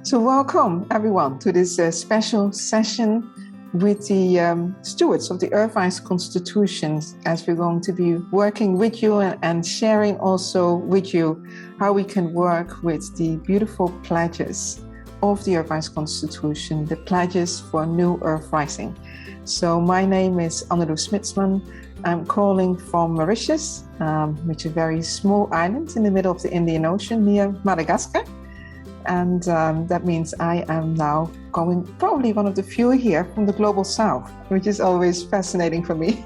So welcome everyone to this special session with the stewards of the EARTHwise Constitution, as we're going to be working with you and sharing also with you how we can work with the beautiful pledges of the EARTHwise Constitution, the pledges for new Earth rising. So my name is Anneloes Smitsman. I'm calling from Mauritius, which is a very small island in the middle of the Indian Ocean near Madagascar. And that means I am now going probably one of the few here from the global south, which is always fascinating for me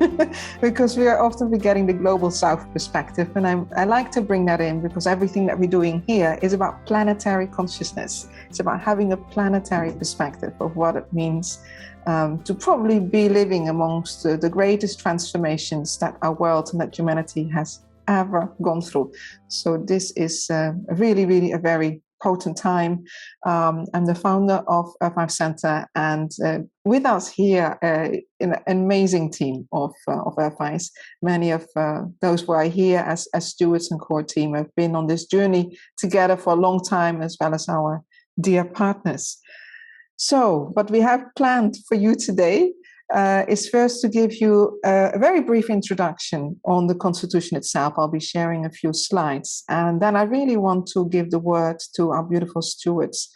because we are often getting the global south perspective. And I like to bring that in because everything that we're doing here is about planetary consciousness. It's about having a planetary perspective of what it means to probably be living amongst the greatest transformations that our world and that humanity has ever gone through. So this is really a very potent time. I'm the founder of EARTHwise Center, and with us here, an amazing team of EARTHwise. Many of those who are here as stewards and core team have been on this journey together for a long time, as well as our dear partners. So what we have planned for you today is first to give you a very brief introduction on the Constitution itself. I'll be sharing a few slides. And then I really want to give the word to our beautiful stewards,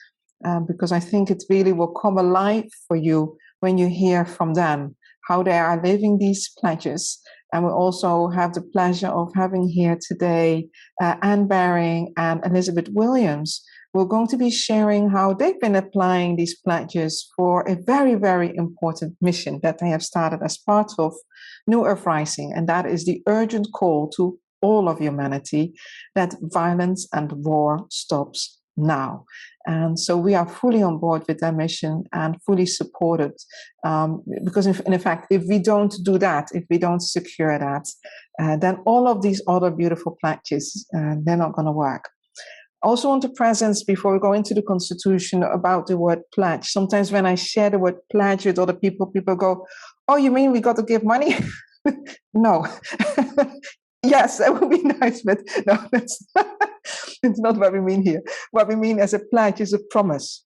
because I think it really will come alive for you when you hear from them, how they are living these pledges. And we also have the pleasure of having here today Anne Baring and Elisabeth Williams. We're going to be sharing how they've been applying these pledges for a very important mission that they have started as part of New Earth Rising, and that is the urgent call to all of humanity that violence and war stops now. And so we are fully on board with their mission and fully supported, because in fact, if we don't do that, if we don't secure that, then all of these other beautiful pledges, they're not going to work. Also want to presence, before we go into the Constitution, about the word pledge. Sometimes when I share the word pledge with other people, people go, oh, you mean we got to give money? No. Yes, that would be nice, but no, that's it's not what we mean here. What we mean as a pledge is a promise.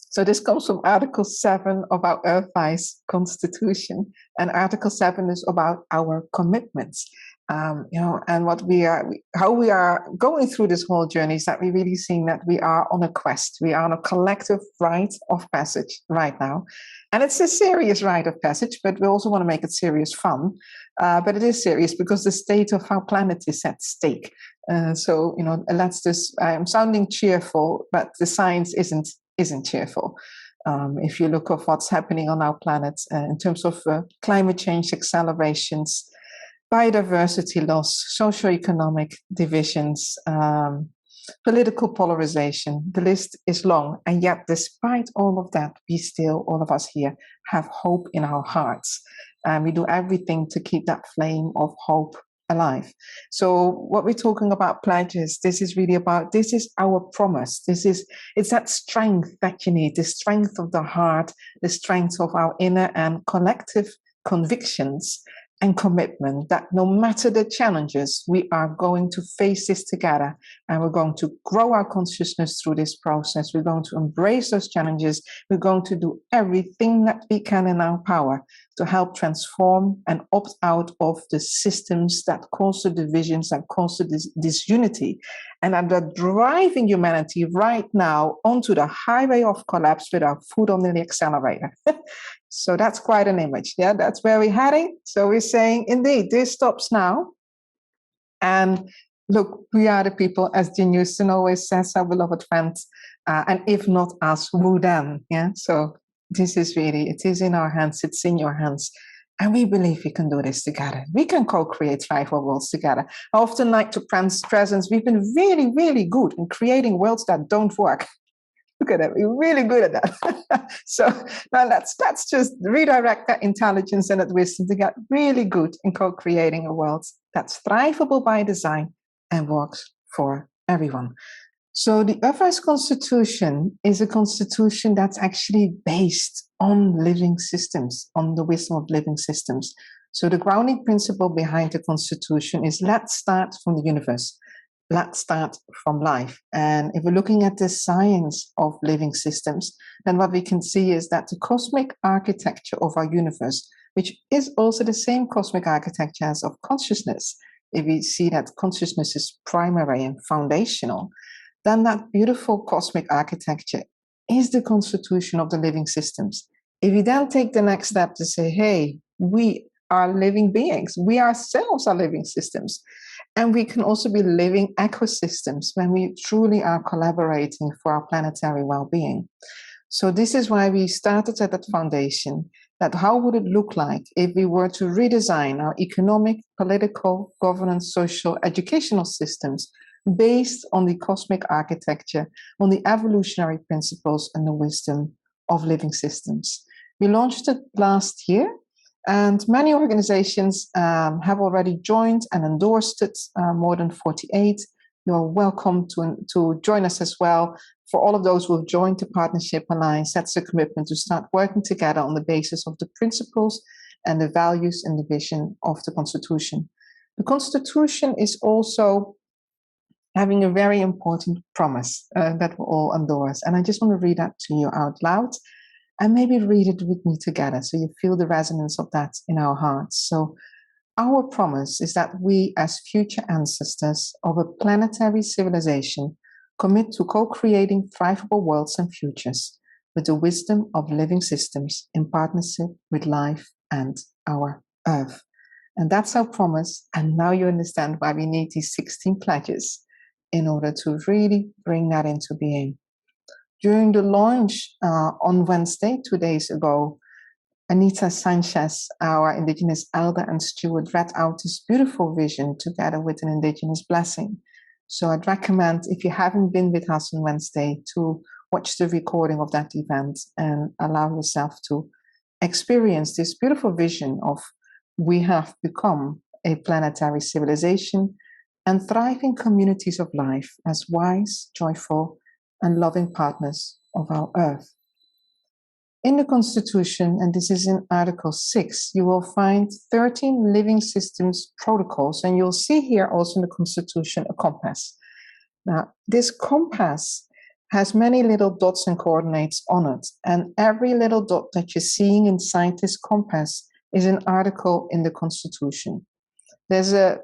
So this comes from Article 7 of our EARTHwise Constitution. And Article 7 is about our commitments. And how we are going through this whole journey is that we're really seeing that we are on a quest. We are on a collective rite of passage right now. And it's a serious rite of passage, but we also want to make it serious fun. But it is serious because the state of our planet is at stake. So let's just, I'm sounding cheerful, but the science isn't cheerful. If you look at what's happening on our planet in terms of climate change accelerations, biodiversity loss, socioeconomic divisions, political polarization, the list is long. And yet, despite all of that, we still, all of us here, have hope in our hearts. And we do everything to keep that flame of hope alive. So what we're talking about pledges, this is really about, this is our promise. It's that strength that you need, the strength of the heart, the strength of our inner and collective convictions and commitment that no matter the challenges, we are going to face this together, and we're going to grow our consciousness through this process. We're going to embrace those challenges. We're going to do everything that we can in our power to help transform and opt out of the systems that cause the divisions, that cause the disunity, and are driving humanity right now onto the highway of collapse with our foot on the accelerator. So that's quite an image. Yeah, that's where we're heading. So we're saying, indeed, this stops now. And look, we are the people, as Jean Houston always says, our beloved friends. And if not us, who then? Yeah. So this is really, it is in our hands. It's in your hands. And we believe we can do this together. We can co-create thrivable worlds together. I often like to presence. We've been really good in creating worlds that don't work. Look at that, we're really good at that. So now let's just redirect that intelligence and that wisdom to get really good in co-creating a world that's thrivable by design and works for everyone. So the EARTHwise Constitution is a constitution that's actually based on living systems, on the wisdom of living systems. So the grounding principle behind the Constitution is let's start from the universe. let's start from life. And if we're looking at the science of living systems, then what we can see is that the cosmic architecture of our universe, which is also the same cosmic architecture as of consciousness, if we see that consciousness is primary and foundational, then that beautiful cosmic architecture is the constitution of the living systems. If you then take the next step to say, hey, we are living beings, we ourselves are living systems, and we can also be living ecosystems when we truly are collaborating for our planetary well-being. So this is why we started at that foundation, that how would it look like if we were to redesign our economic, political, governance, social, educational systems based on the cosmic architecture, on the evolutionary principles and the wisdom of living systems. We launched it last year, and many organizations have already joined and endorsed it, more than 48. You're welcome to join us as well. For all of those who have joined the Partnership Alliance, that's a commitment to start working together on the basis of the principles and the values and the vision of the Constitution. The Constitution is also having a very important promise that we all endorse. And I just want to read that to you out loud. And maybe read it with me together so you feel the resonance of that in our hearts. So our promise is that we, as future ancestors of a planetary civilization, commit to co-creating thrivable worlds and futures with the wisdom of living systems in partnership with life and our Earth. And that's our promise. And now you understand why we need these 16 pledges in order to really bring that into being. During the launch on Wednesday, 2 days ago, Anita Sanchez, our Indigenous elder and steward, read out this beautiful vision together with an Indigenous blessing. So I'd recommend, if you haven't been with us on Wednesday, to watch the recording of that event and allow yourself to experience this beautiful vision of we have become a planetary civilization and thriving communities of life as wise, joyful, and loving partners of our Earth. In the Constitution, and this is in Article 6, you will find 13 living systems protocols, and you'll see here also in the Constitution a compass. Now, this compass has many little dots and coordinates on it, and every little dot that you're seeing inside this compass is an article in the Constitution. There's a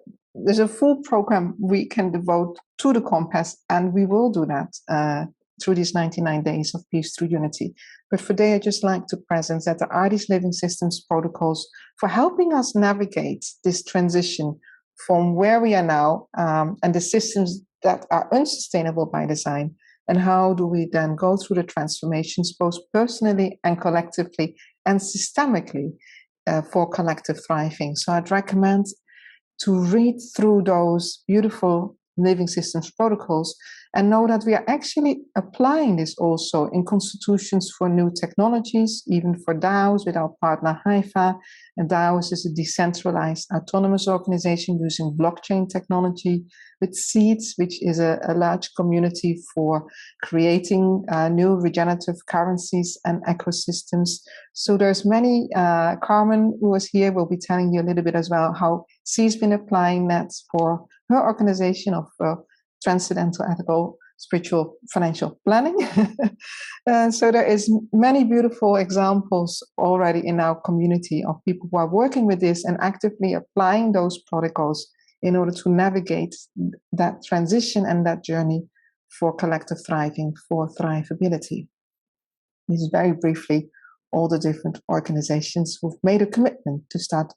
full program we can devote to the compass, and we will do that through these 99 days of peace through unity. But for today, I'd just like to present that there are these living systems protocols for helping us navigate this transition from where we are now and the systems that are unsustainable by design, and how do we then go through the transformations both personally and collectively and systemically for collective thriving. So I'd recommend to read through those beautiful living systems protocols and know that we are actually applying this also in constitutions for new technologies, even for DAOs with our partner HIFA. And DAOs is a decentralized autonomous organization using blockchain technology, with Seeds, which is a large community for creating new regenerative currencies and ecosystems. So there's many, Carmen, who was here, will be telling you a little bit as well how she's been applying that for her organization of Transcendental Ethical Spiritual Financial Planning. So there is many beautiful examples already in our community of people who are working with this and actively applying those protocols in order to navigate that transition and that journey for collective thriving, for thrivability. This is very briefly all the different organizations who've made a commitment to start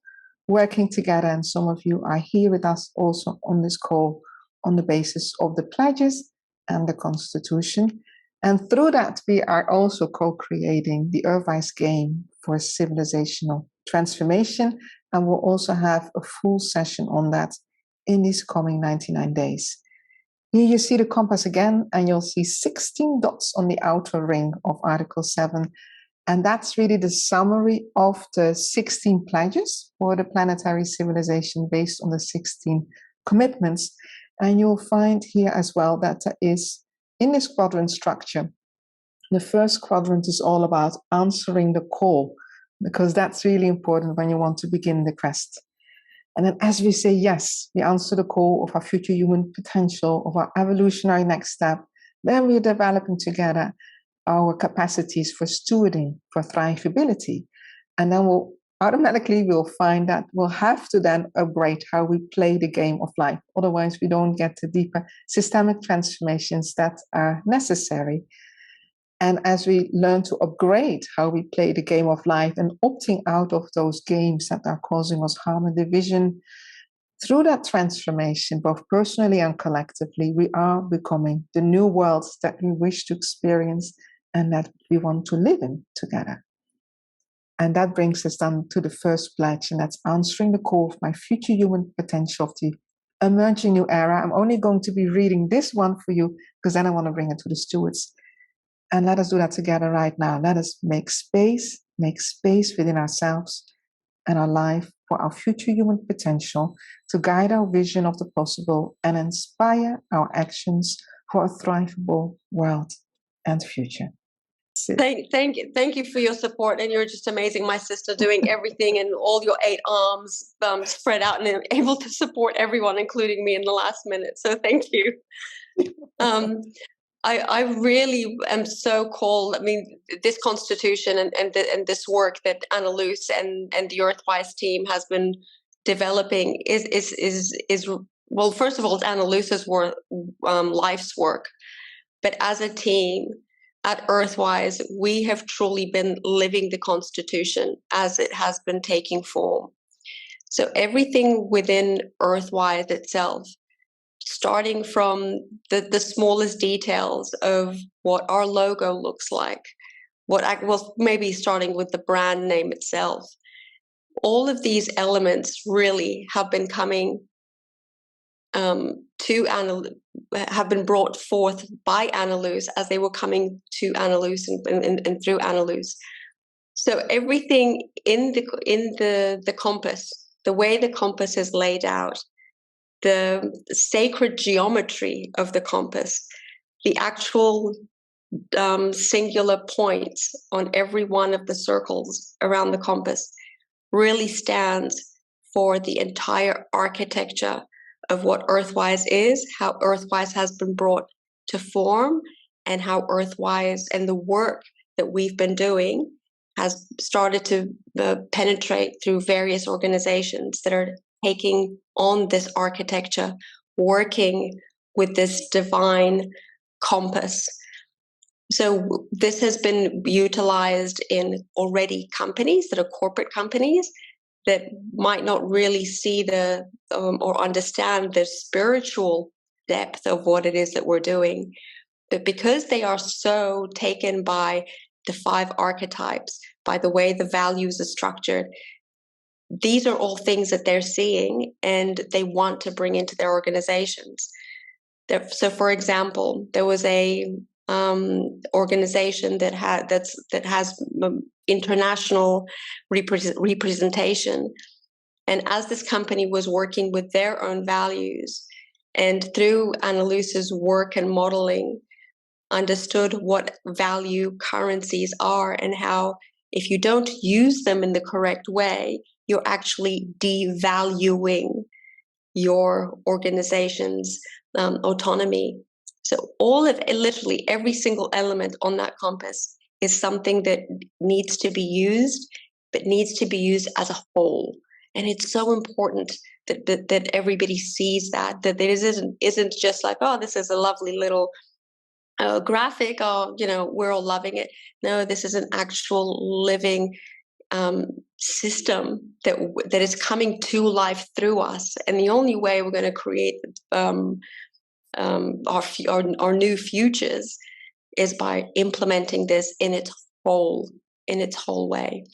working together, and some of you are here with us also on this call on the basis of the pledges and the Constitution. And through that, we are also co-creating the EARTHwise game for civilizational transformation, and we'll also have a full session on that in these coming 99 days. Here you see the compass again, and you'll see 16 dots on the outer ring of Article 7. And that's really the summary of the 16 pledges for the planetary civilization based on the 16 commitments. And you'll find here as well that there is, in this quadrant structure, the first quadrant is all about answering the call, because that's really important when you want to begin the quest. And then as we say yes, we answer the call of our future human potential, of our evolutionary next step, then we're developing together our capacities for stewarding, for thrivability. And then we'll find that we'll have to then upgrade how we play the game of life. Otherwise, we don't get the deeper systemic transformations that are necessary. And as we learn to upgrade how we play the game of life and opting out of those games that are causing us harm and division, through that transformation, both personally and collectively, we are becoming the new worlds that we wish to experience and that we want to live in together. And that brings us then to the first pledge, and that's answering the call of my future human potential of the emerging new era. I'm only going to be reading this one for you because then I want to bring it to the stewards. And let us do that together right now. Let us make space within ourselves and our life for our future human potential to guide our vision of the possible and inspire our actions for a thrivable world and future. Thank you for your support, and you're just amazing, my sister, doing everything and all your 8 arms spread out and able to support everyone, including me in the last minute. So thank you. I really am so called. I mean, this constitution and this work that Anneloes and the EARTHwise team has been developing is well, first of all, it's Anneloes' life's work, but as a team at EARTHwise, we have truly been living the constitution as it has been taking form. So everything within EARTHwise itself, starting from the smallest details of what our logo looks like, maybe starting with the brand name itself. All of these elements really have been coming have been brought forth by Anneloes as they were coming to Anneloes and through Anneloes. So everything in the compass, the way the compass is laid out, the sacred geometry of the compass, the actual singular points on every one of the circles around the compass really stands for the entire architecture of what EARTHwise is, how EARTHwise has been brought to form, and how EARTHwise and the work that we've been doing has started to penetrate through various organizations that are taking on this architecture, working with this divine compass. So this has been utilized in already companies that are corporate companies that might not really see or understand the spiritual depth of what it is that we're doing. But because they are so taken by the 5 archetypes, by the way the values are structured, these are all things that they're seeing and they want to bring into their organizations. So, for example, there was a organization that has international representation, and as this company was working with their own values, and through Anneloes' work and modeling, understood what value currencies are and how if you don't use them in the correct way, you're actually devaluing your organization's autonomy. So literally every single element on that compass is something that needs to be used, but needs to be used as a whole. And it's so important that everybody sees that there isn't just like, oh, this is a lovely little graphic, or, we're all loving it. No, this is an actual living system that is coming to life through us. And the only way we're going to create our new futures is by implementing this in its whole way.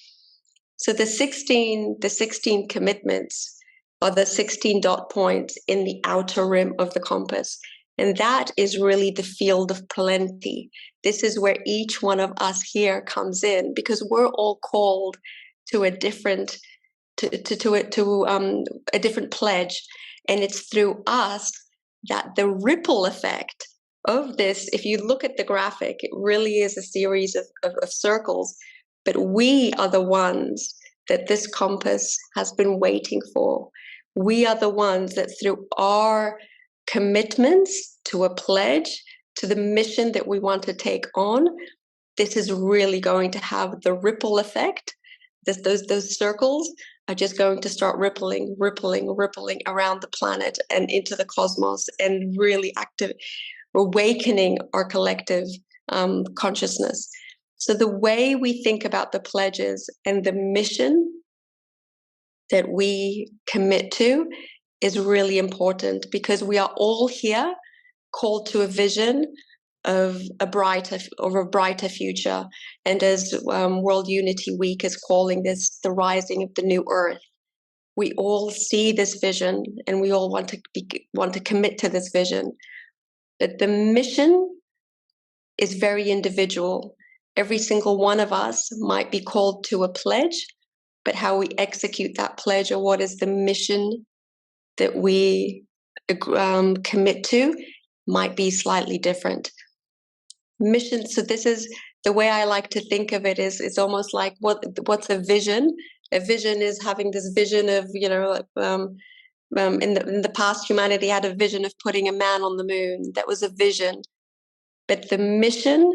So the 16 commitments are the 16 dot points in the outer rim of the compass. And that is really the field of plenty. This is where each one of us here comes in, because we're all called to a different a different pledge. And it's through us that the ripple effect of this, if you look at the graphic, it really is a series of circles, but we are the ones that this compass has been waiting for. we are the ones that through our commitments to a pledge, to the mission that we want to take on, this is really going to have the ripple effect. Those circles are just going to start rippling around the planet and into the cosmos, and really awakening our collective consciousness. So the way we think about the pledges and the mission that we commit to is really important, because we are all here called to a vision of a brighter future. And as World Unity Week is calling this, the rising of the new earth, we all see this vision and we all want to commit to this vision. But the mission is very individual. Every single one of us might be called to a pledge, but how we execute that pledge, or what is the mission that we commit to, might be slightly different. Mission. So this is the way I like to think of it. Is almost like what's a vision? A vision is having this vision of, in the past, humanity had a vision of putting a man on the moon. That was a vision. But the mission,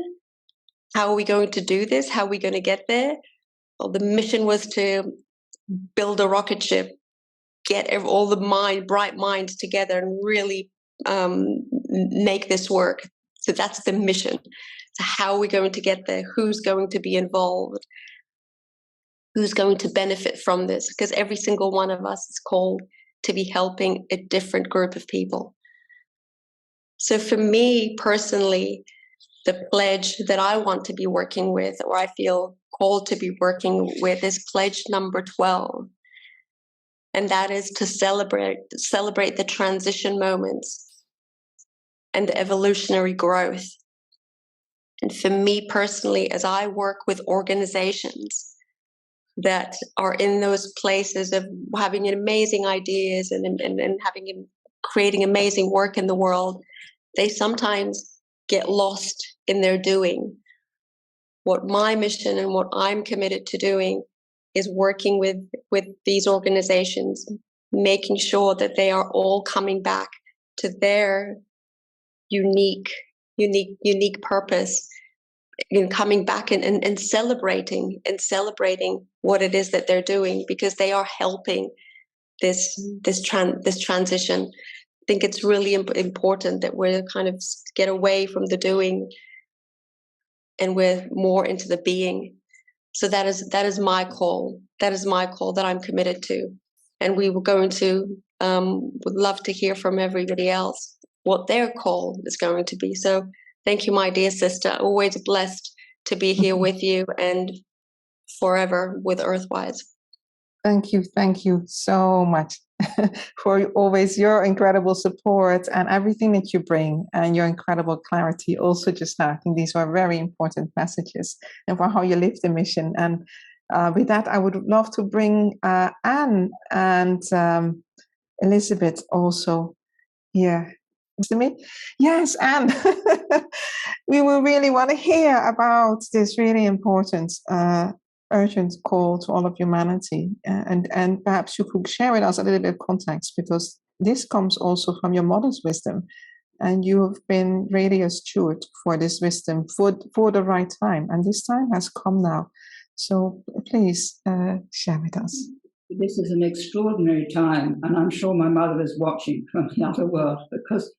how are we going to do this? How are we going to get there? Well, the mission was to build a rocket ship, get all the bright minds together and really make this work. So that's the mission. So how are we going to get there? Who's going to be involved? Who's going to benefit from this? Because every single one of us is called to be helping a different group of people. So for me personally, the pledge that I want to be working with, or I feel called to be working with, is pledge number 12. And that is to celebrate the transition moments and the evolutionary growth. And for me personally, as I work with organizations that are in those places of having amazing ideas and creating amazing work in the world, they sometimes get lost in their doing. What my mission and what I'm committed to doing is working with these organizations, making sure that they are all coming back to their unique purpose, in coming back and celebrating what it is that they're doing, because they are helping this transition. I think it's really important that we're kind of get away from the doing and we're more into the being. So that is my call. That is my call that I'm committed to. And we were going to would love to hear from everybody else what their call is going to be. So thank you, my dear sister. Always blessed to be here with you and forever with EARTHwise. Thank you so much for always your incredible support and everything that you bring, and your incredible clarity also just now. I think these are very important messages, and for how you live the mission. And with that, I would love to bring Anne and Elisabeth also here. To me, yes, Anne. We will really want to hear about this really important urgent call to all of humanity, and perhaps you could share with us a little bit of context, because this comes also from your mother's wisdom, and you have been really a steward for this wisdom for the right time, and this time has come now. So please share with us. This is an extraordinary time, and I'm sure my mother is watching from the other world, because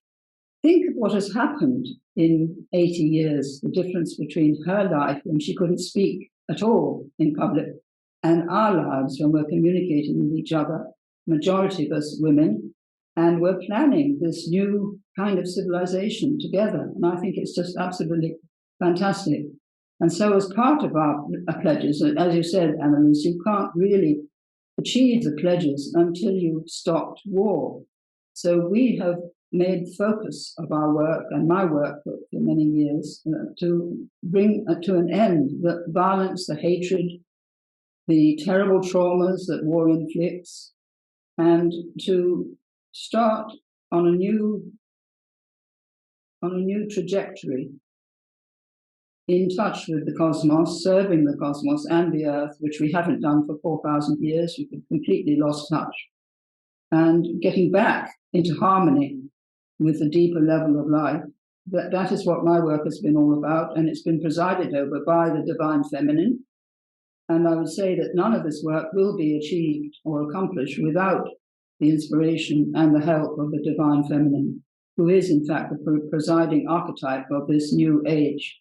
think of what has happened in 80 years, the difference between her life when she couldn't speak at all in public, and our lives when we're communicating with each other, majority of us women, and we're planning this new kind of civilization together. And I think it's just absolutely fantastic. And so as part of our pledges, as you said, Anneloes, you can't really achieve the pledges until you've stopped war. So we have made the focus of our work and my work for many years to bring to an end the violence, the hatred, the terrible traumas that war inflicts, and to start on a new trajectory, in touch with the cosmos, serving the cosmos and the earth, which we haven't done for 4,000 years. We've completely lost touch. and getting back into harmony with the deeper level of life. That is what my work has been all about, and it's been presided over by the divine feminine. And I would say that none of this work will be achieved or accomplished without the inspiration and the help of the divine feminine, who is in fact the presiding archetype of this new age.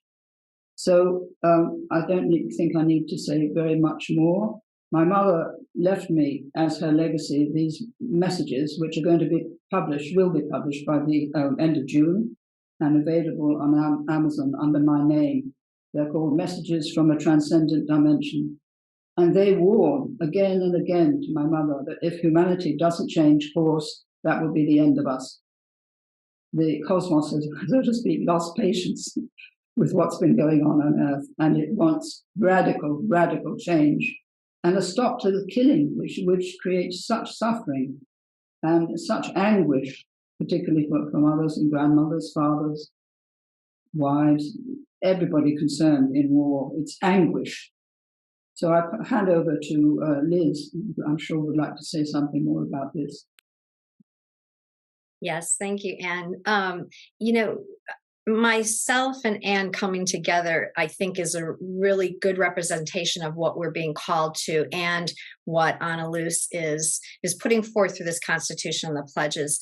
So I don't think I need to say very much more. My mother left me as her legacy these messages, which are going to be published, will be published by the end of June and available on Amazon under my name. They're called Messages from a Transcendent Dimension. And they warn again and again to my mother that if humanity doesn't change course, that will be the end of us. The cosmos has, so to speak, lost patience with what's been going on Earth, and it wants radical, radical change and a stop to the killing, which creates such suffering and such anguish, particularly for mothers and grandmothers, fathers, wives, everybody concerned in war. It's anguish. So I hand over to Liz, who I'm sure would like to say something more about this. Yes, thank you, Anne. You know, myself and Anne coming together, I think, is a really good representation of what we're being called to and what Anneloes is putting forth through this Constitution and the pledges.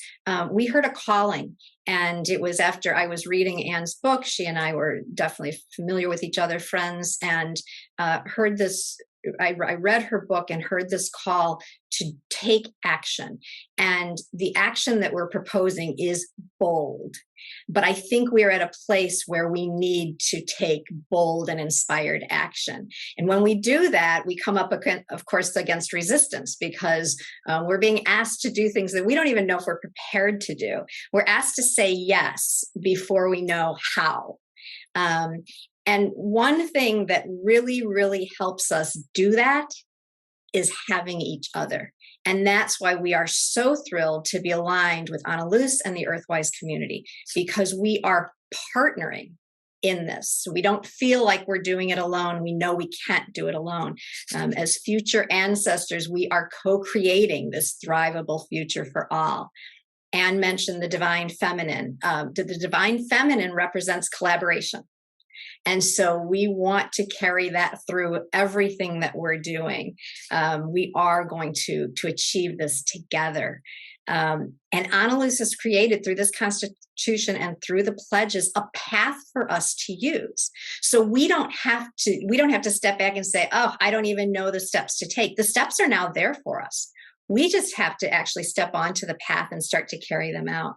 We heard a calling, and it was after I was reading Anne's book. She and I were definitely familiar with each other, friends, and heard this. I read her book and heard this call to take action. And the action that we're proposing is bold. But I think we're at a place where we need to take bold and inspired action. And when we do that, we come up, of course, against resistance, because we're being asked to do things that we don't even know if we're prepared to do. We're asked to say yes before we know how. And one thing that really, really helps us do that is having each other. And that's why we are so thrilled to be aligned with Anneloes and the EARTHwise community, because we are partnering in this. So we don't feel like we're doing it alone. We know we can't do it alone. As future ancestors, we are co-creating this thrivable future for all. Anne mentioned the divine feminine. The divine feminine represents collaboration. And so we want to carry that through everything that we're doing. We are going to achieve this together. And Anneloes has created through this Constitution and through the pledges a path for us to use. So we don't have to step back and say, oh, I don't even know the steps to take. The steps are now there for us. We just have to actually step onto the path and start to carry them out.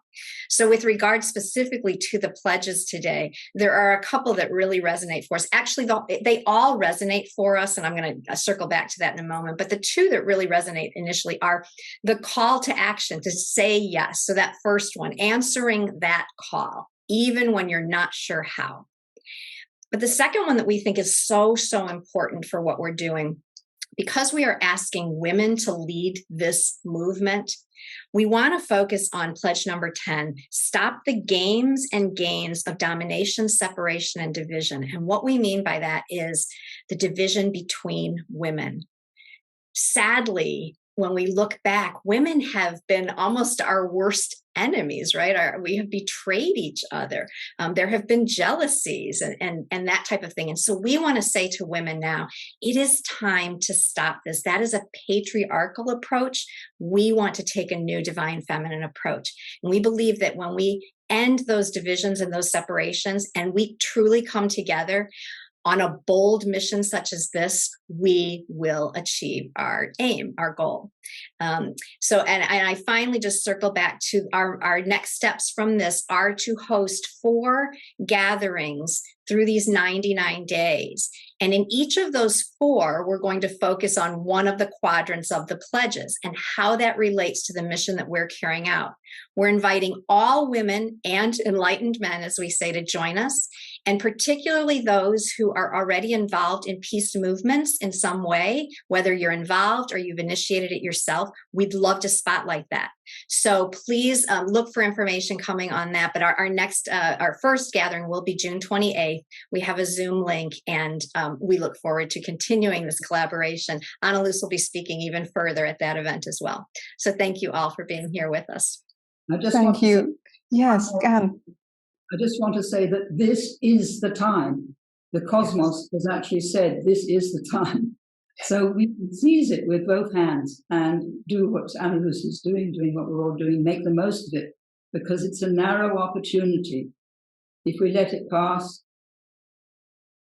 So with regard specifically to the pledges today, there are a couple that really resonate for us. Actually, they all resonate for us, and I'm going to circle back to that in a moment. But the two that really resonate initially are the call to action, to say yes. So that first one, answering that call, even when you're not sure how. But the second one that we think is so, so important for what we're doing, because we are asking women to lead this movement, we want to focus on pledge number 10, stop the games and gains of domination, separation, and division. And what we mean by that is the division between women. Sadly, when we look back, women have been almost our worst enemies, right? We have betrayed each other. There have been jealousies and that type of thing. And so we want to say to women now, it is time to stop this. That is a patriarchal approach. We want to take a new divine feminine approach. And we believe that when we end those divisions and those separations, and we truly come together on a bold mission such as this, we will achieve our aim, our goal. And I finally just circle back to our next steps from this are to host 4 gatherings through these 99 days. And in each of those 4, we're going to focus on one of the quadrants of the pledges and how that relates to the mission that we're carrying out. We're inviting all women and enlightened men, as we say, to join us, and particularly those who are already involved in peace movements in some way, whether you're involved or you've initiated it yourself. We'd love to spotlight that. So please look for information coming on that. But our first gathering will be June 28th. We have a Zoom link, and we look forward to continuing this collaboration. Anneloes will be speaking even further at that event as well. So thank you all for being here with us. Thank you. Yes, Gan. I just want to say that this is the time. The cosmos has actually said this is the time. So we can seize it with both hands and do what Anneloes is doing what we're all doing, make the most of it, because it's a narrow opportunity. If we let it pass,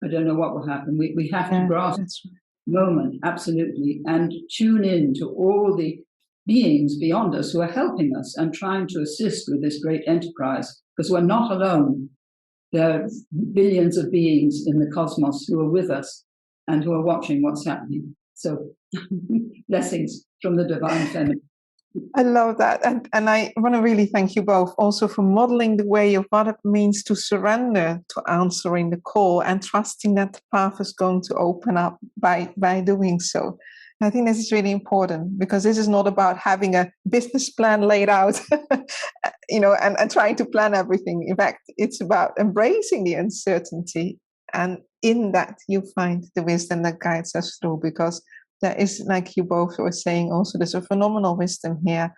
I don't know what will happen. We have to grasp the moment, absolutely, and tune in to all the beings beyond us who are helping us and trying to assist with this great enterprise, because we're not alone. There are billions of beings in the cosmos who are with us and who are watching what's happening. So blessings from the Divine Feminine. I love that. And I want to really thank you both also for modeling the way of what it means to surrender to answering the call and trusting that the path is going to open up by doing so. I think this is really important, because this is not about having a business plan laid out, and trying to plan everything. In fact, it's about embracing the uncertainty. And in that, you find the wisdom that guides us through, because there is, like you both were saying, also there's a phenomenal wisdom here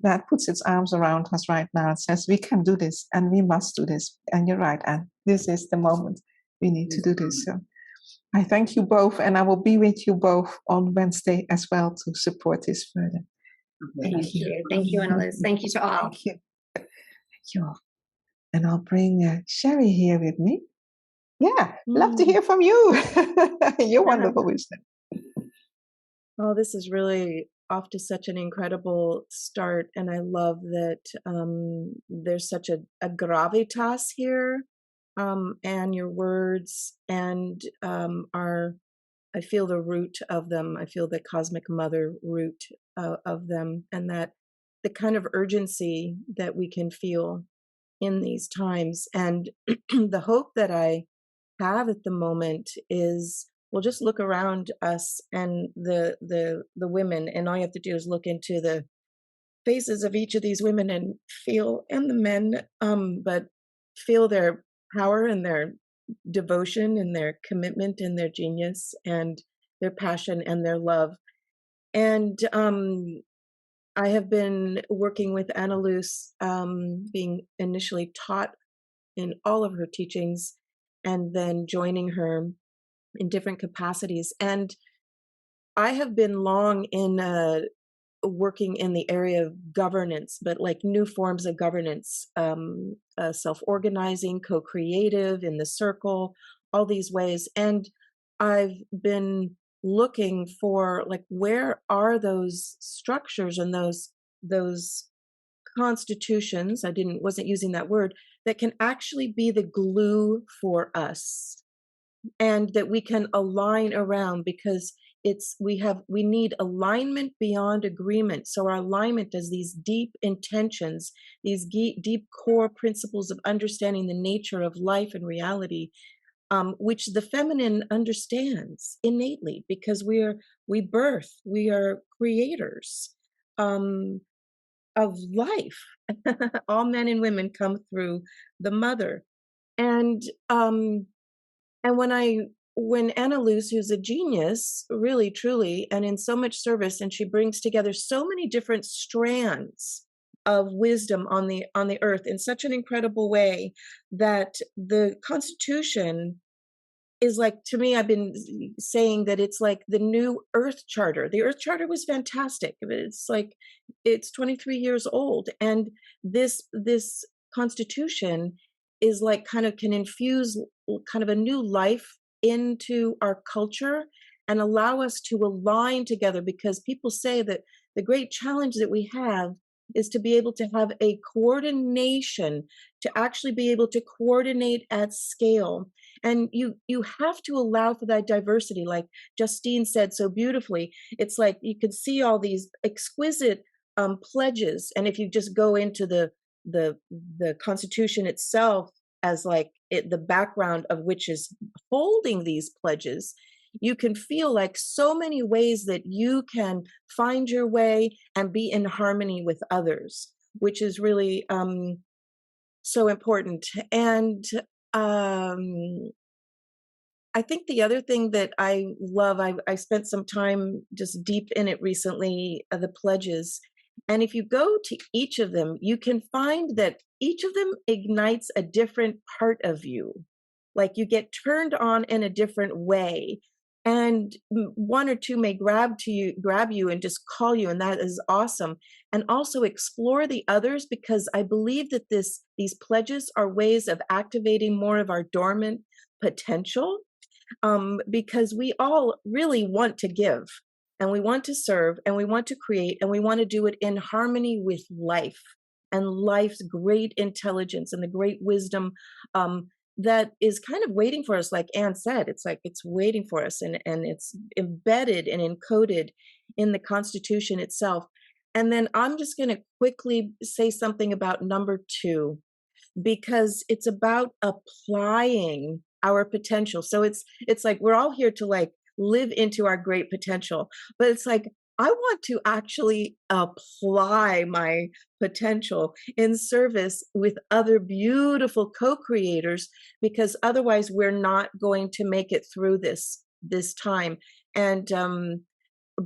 that puts its arms around us right now and says, we can do this and we must do this. And you're right, Anne, this is the moment we need to do this. So I thank you both, and I will be with you both on Wednesday as well to support this further. Thank you. Thank you, Anneloes. Thank you to all. Thank you. Thank you all. And I'll bring Sheri here with me. Yeah, love to hear from you. Your wonderful wisdom. Oh, this is really off to such an incredible start. And I love that there's such a gravitas here. And your words and I feel the root of them. I feel the cosmic mother root of them, and that the kind of urgency that we can feel in these times. And the hope that I have at the moment is, well, just look around us and the women, and all you have to do is look into the faces of each of these women and feel, and the men, but feel their power and their devotion and their commitment and their genius and their passion and their love. And I have been working with Anneloes, being initially taught in all of her teachings and then joining her in different capacities. And I have been long in working in the area of governance, but like new forms of governance, self-organizing, co-creative, in the circle, all these ways. And I've been looking for, like, where are those structures and those constitutions, wasn't using that word, that can actually be the glue for us and that we can align around, because we need alignment beyond agreement. So our alignment is these deep intentions, these deep core principles of understanding the nature of life and reality, which the feminine understands innately, because we are creators of life. All men and women come through the mother. And when Anneloes, who's a genius, really, truly, and in so much service, and she brings together so many different strands of wisdom on the earth in such an incredible way, that the Constitution is, like, to me, I've been saying that it's like the new Earth Charter. The Earth Charter was fantastic. It's 23 years old, and this Constitution is like kind of can infuse kind of a new life into our culture and allow us to align together, because people say that the great challenge that we have is to be able to have a coordination, to actually be able to coordinate at scale. And you have to allow for that diversity, like Justine said so beautifully. It's like you could see all these exquisite pledges, and if you just go into the Constitution itself as like the background of which is holding these pledges, you can feel like so many ways that you can find your way and be in harmony with others, which is really so important. And I think the other thing that I love, I spent some time just deep in it recently, the pledges. And if you go to each of them, you can find that each of them ignites a different part of you. Like you get turned on in a different way. And one or two may grab you and just call you, and that is awesome. And also explore the others, because I believe that these pledges are ways of activating more of our dormant potential. Because we all really want to give, and we want to serve, and we want to create, and we want to do it in harmony with life and life's great intelligence and the great wisdom that is kind of waiting for us. Like Anne said, it's like it's waiting for us, and it's embedded and encoded in the Constitution itself. And then I'm just going to quickly say something about number 2, because it's about applying our potential. So it's like we're all here to like live into our great potential, but it's like I want to actually apply my potential in service with other beautiful co-creators, because otherwise we're not going to make it through this time. And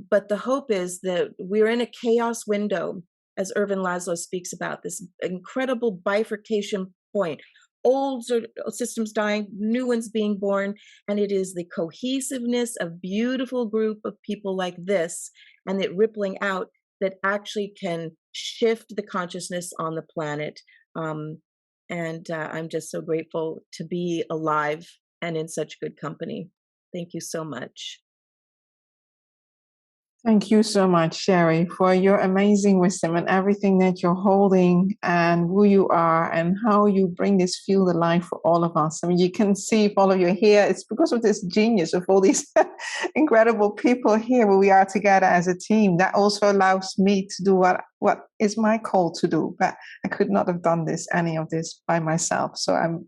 but the hope is that we're in a chaos window, as Ervin Laszlo speaks about, this incredible bifurcation point. Old systems dying, new ones being born, and it is the cohesiveness of beautiful group of people like this and it rippling out that actually can shift the consciousness on the planet. And I'm just so grateful to be alive and in such good company. Thank you so much. Thank you so much, Sheri, for your amazing wisdom and everything that you're holding and who you are and how you bring this field alive for all of us. I mean, you can see if all of you are here, it's because of this genius of all these incredible people here where we are together as a team. That also allows me to do what is my call to do. But I could not have done any of this by myself. So I'm,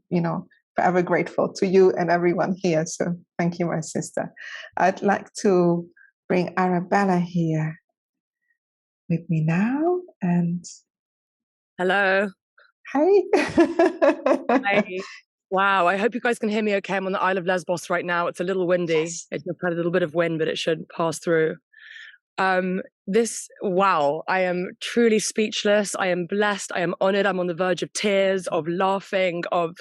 forever grateful to you and everyone here. So thank you, my sister. I'd like to bring Arabella here with me now. And hello. Hey. Hi. Wow, I hope you guys can hear me okay. I'm on the Isle of Lesbos right now. It's a little windy. Yes. It's had a little bit of wind, but it should pass through. Wow, I am truly speechless. I am blessed. I am honored. I'm on the verge of tears, of laughing, of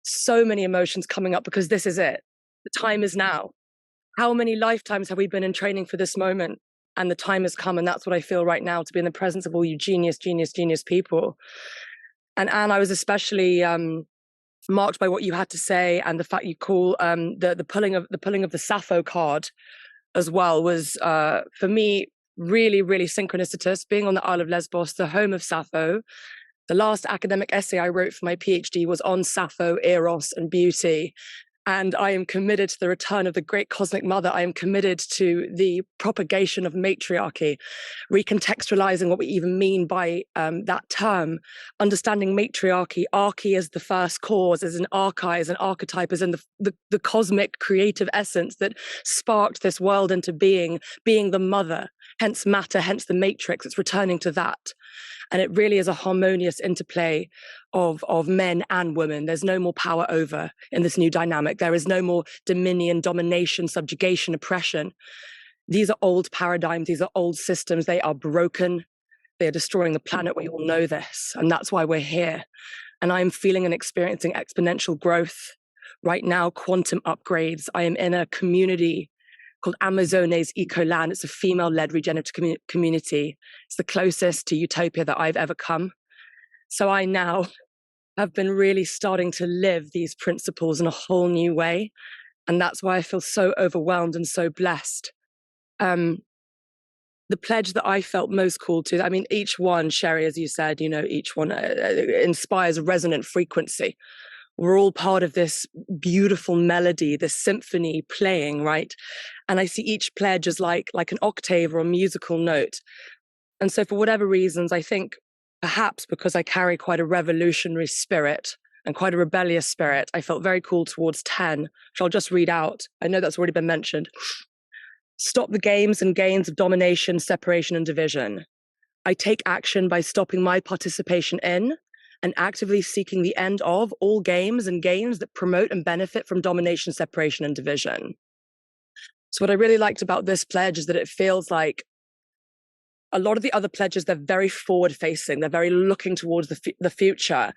so many emotions coming up, because this is it. The time is now. How many lifetimes have we been in training for this moment? And the time has come, and that's what I feel right now, to be in the presence of all you genius people. And Anne, I was especially marked by what you had to say, and the fact you call the pulling of the Sappho card as well was for me really, really synchronicitous. Being on the Isle of Lesbos, the home of Sappho. The last academic essay I wrote for my PhD was on Sappho, Eros, and beauty. And I am committed to the return of the great cosmic mother. I am committed to the propagation of matriarchy, recontextualizing what we even mean by that term, understanding matriarchy, archy as the first cause, as an archai, as an archetype, as in the cosmic creative essence that sparked this world into being the mother, hence matter, hence the matrix. It's returning to that. And it really is a harmonious interplay of men and women. There's no more power over in this new dynamic. There is no more dominion, domination, subjugation, oppression. These are old paradigms. These are old systems. They are broken. They are destroying the planet. We all know this. And that's why we're here. And I'm feeling and experiencing exponential growth right now, quantum upgrades. I am in a community called Amazones Ecoland. It's a female-led regenerative community. It's the closest to utopia that I've ever come. So I now have been really starting to live these principles in a whole new way. And that's why I feel so overwhelmed and so blessed. The pledge that I felt most called to, I mean, each one, Sheri, as you said, each one inspires a resonant frequency. We're all part of this beautiful melody, this symphony playing, right? And I see each pledge as like an octave or a musical note. And so for whatever reasons, I think perhaps because I carry quite a revolutionary spirit, and quite a rebellious spirit, I felt very called towards 10, which I'll just read out. I know that's already been mentioned. Stop the games and gains of domination, separation, and division. I take action by stopping my participation in and actively seeking the end of all games and gains that promote and benefit from domination, separation, and division. So what I really liked about this pledge is that it feels like a lot of the other pledges, they're very forward-facing. They're very looking towards the future.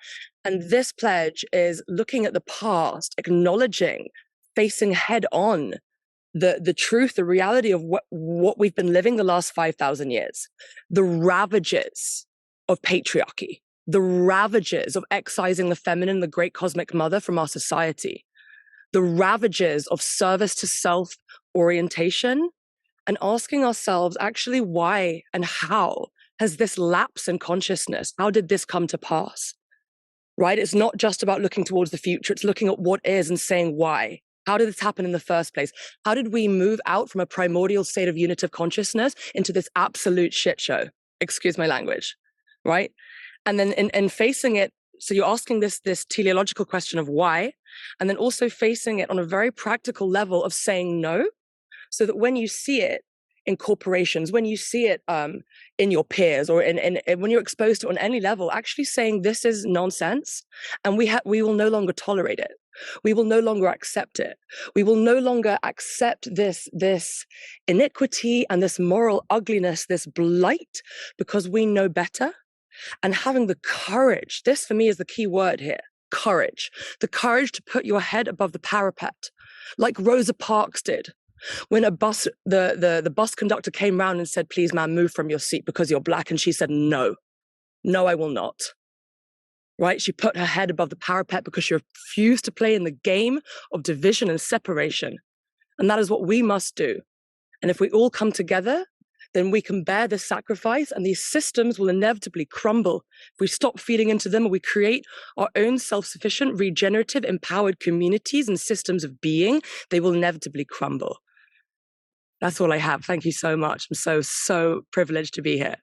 And this pledge is looking at the past, acknowledging, facing head-on the truth, the reality of what we've been living the last 5,000 years, the ravages of patriarchy, the ravages of excising the feminine, the great cosmic mother from our society, the ravages of service to self-orientation, and asking ourselves actually why and how has this lapse in consciousness, how did this come to pass, right? It's not just about looking towards the future, it's looking at what is and saying why. How did this happen in the first place? How did we move out from a primordial state of unitive consciousness into this absolute shit show? Excuse my language, right? And then in facing it, so you're asking this teleological question of why, and then also facing it on a very practical level of saying no, so that when you see it in corporations, when you see it in your peers, or when you're exposed to it on any level, actually saying this is nonsense, and we will no longer tolerate it. We will no longer accept it. We will no longer accept this iniquity and this moral ugliness, this blight, because we know better. And having the courage, this for me is the key word here, courage. The courage to put your head above the parapet, like Rosa Parks did. When the bus conductor came round and said, please, ma'am, move from your seat because you're black. And she said, no, I will not. Right? She put her head above the parapet because she refused to play in the game of division and separation. And that is what we must do. And if we all come together, then we can bear this sacrifice, and these systems will inevitably crumble. If we stop feeding into them, and we create our own self-sufficient, regenerative, empowered communities and systems of being, they will inevitably crumble. That's all I have. Thank you so much. I'm so privileged to be here.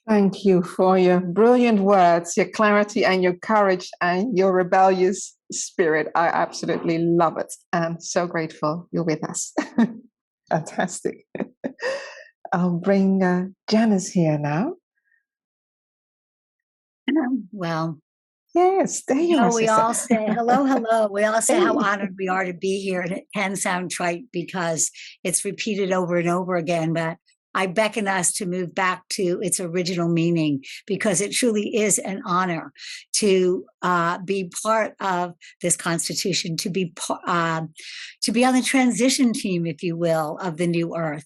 Thank you for your brilliant words, your clarity and your courage and your rebellious spirit. I absolutely love it. And so grateful you're with us. Fantastic. I'll bring Janice here now. Well, yes, there you are. We all say hello. We all say how honored we are to be here. And it can sound trite because it's repeated over and over again, but I beckon us to move back to its original meaning, because it truly is an honor to be part of this Constitution, to be on the transition team, if you will, of the new Earth.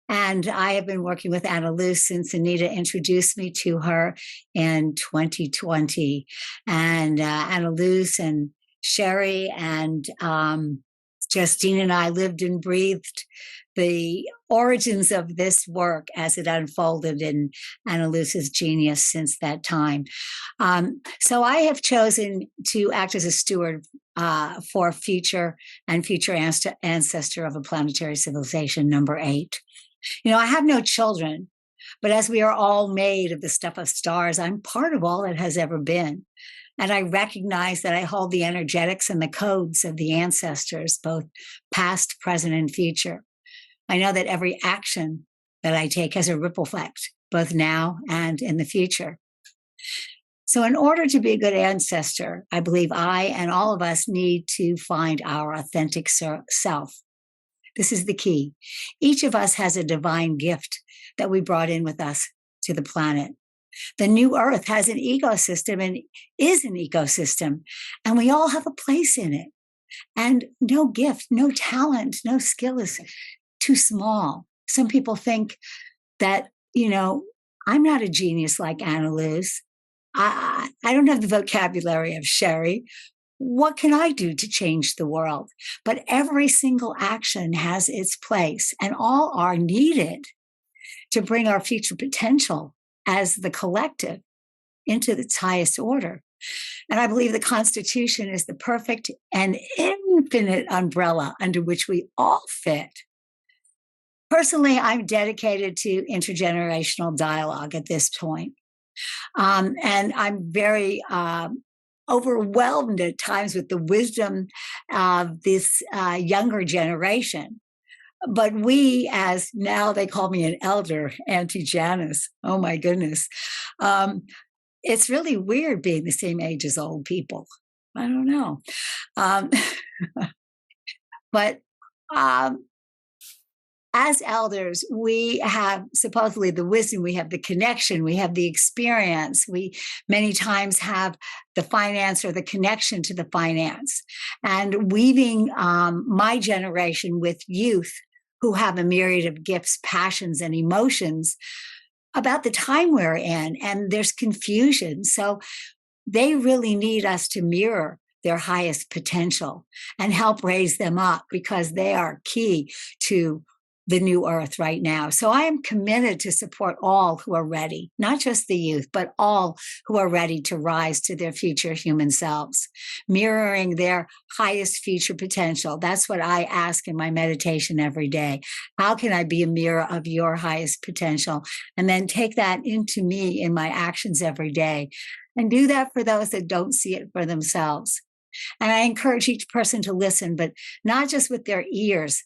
And I have been working with Anneloes since Anita introduced me to her in 2020. And Anneloes and Sheri and Justine and I lived and breathed the origins of this work as it unfolded in Anneloes' genius since that time. So I have chosen to act as a steward for future ancestor of a planetary civilization, number 8. You know, I have no children, but as we are all made of the stuff of stars, I'm part of all that has ever been. And I recognize that I hold the energetics and the codes of the ancestors, both past, present, and future. I know that every action that I take has a ripple effect, both now and in the future. So in order to be a good ancestor, I believe I and all of us need to find our authentic self. This is the key. Each of us has a divine gift that we brought in with us to the planet. The new Earth has an ecosystem and is an ecosystem, and we all have a place in it. And no gift, no talent, no skill is too small. Some people think that, you know, I'm not a genius like Anneloes. I don't have the vocabulary of Sheri. What can I do to change the world? But every single action has its place, and all are needed to bring our future potential as the collective into its highest order. And I believe the Constitution is the perfect and infinite umbrella under which we all fit. Personally, I'm dedicated to intergenerational dialogue at this point. And I'm very overwhelmed at times with the wisdom of this younger generation. But we, as now they call me an elder, Auntie Janice. Oh my goodness. It's really weird being the same age as old people. I don't know. But as elders, we have supposedly the wisdom, we have the connection, we have the experience. We many times have the finance or the connection to the finance. And weaving my generation with youth who have a myriad of gifts, passions, and emotions about the time we're in, and there's confusion. So they really need us to mirror their highest potential and help raise them up, because they are key to the new earth right now. So I am committed to support all who are ready, not just the youth, but all who are ready to rise to their future human selves, mirroring their highest future potential. That's what I ask in my meditation every day. How can I be a mirror of your highest potential? And then take that into me in my actions every day, and do that for those that don't see it for themselves. And I encourage each person to listen, but not just with their ears,